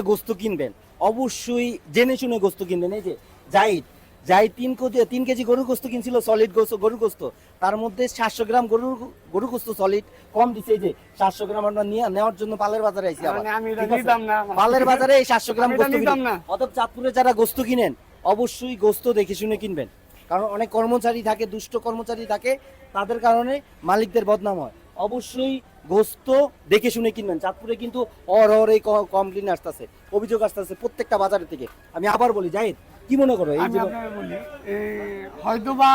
গোস্ত কিনবেন অবশ্যই জেনে শুনে গোস্ত কিনবেন। এই যে জাহিদ জাহিদ 3 কেজি গরুর গোস্ত কিনছিল, সলিড গোস্ত গরুর গোস্ত, তার মধ্যে 700 গ্রাম গরুর গোস্ত সলিড কম দিছে। এই যে 700 গ্রাম আমরা নেওয়ার জন্য পালের বাজারে আইছি। আবার আমি এটা ঠিক আছে? নিতাম না। পালের বাজারে এই 700 গ্রাম আমি এটা গোস্ত নিতাম কিনেন। না। অতএব চাঁদপুরে যারা গোস্ত কিনেন অবশ্যই গোস্ত দেখে শুনে কিনবেন, কারণ অনেক কর্মচারী থাকে, দুষ্ট কর্মচারী থাকে, তাদের কারণে মালিকদের বদনাম হয়। অবশ্যই গোস্ত দেখে শুনে কিনবেন। চাঁদপুরে কিন্তু অহরহ কমপ্লেইন আসতেছে, অভিযোগ আসতেছে প্রত্যেকটা বাজারের থেকে। আমি আবার বলি জাহিদ, কি মনে করো এই আমি যে আপনাকে বলি, হয়তোবা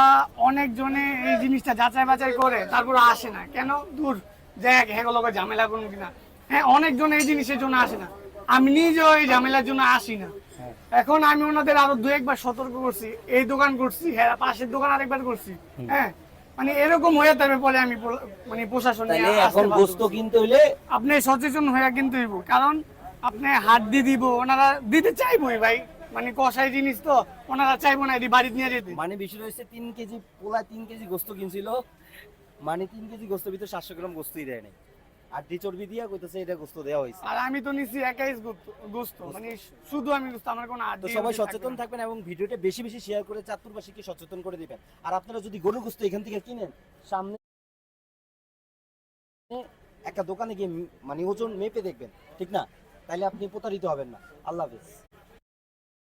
অনেক জনে এই জিনিসটা যাচাই বাছাই করে তারপর আসে না, কেন দূর দেখ হেগুলোকে ঝামেলা করুন কিনা। হ্যাঁ, অনেকজন এই জিনিসের জন্য আসে না, আমি নিজেও এই ঝামেলার জন্য আসি না। এখন আমি ওনাদের আরো দু একবার সতর্ক করছি, এই দোকান করছি, হ্যাঁ পাশের দোকান আরেকবার করছি। হ্যাঁ, মানে এরকম হয়ে যাবে বলে আমি মানে প্রশাসনে তাহলে আসতে এখন বাধ্য গোস্ত হচ্ছি। কিনতে হইলে আপনি সচেতন হয়ে কিনতে হইব, কারণ আপনি হাত দিয়ে দিব, ওনারা দিতে চাইবই ভাই, মানে কষাই জিনিস তো ওনারা চাইবো না এটি বাড়ি নিয়ে যেতে। মানে বিষয় হচ্ছে 3 কেজি পোলা 3 কেজি গোস্ত কিনছিল, মানে 3 কেজি গোস্ত ভিতরে 700 গ্রাম গোস্তই দেয় নাই, আর চর্বি দিয়া কইতেছে এটা গোস্ত দেওয়া হয়েছে। আর আমি তো নিছি একাই গোস্ত, মানে শুধু আমি গোস্ত, আমার কোনো তো সবাই সচেতন থাকবেন এবং ভিডিওটা বেশি বেশি শেয়ার করে চাঁদপুরবাসীকে সচেতন করে দিবেন। আর আপনারা যদি গরুর গোস্ত এখান থেকে কিনেন, সামনে একটা দোকানে গিয়ে মানে ওজন মেপে দেখবেন, ঠিক না? তাইলে আপনি প্রতারিত হবেন না। আল্লাহ হাফেজ।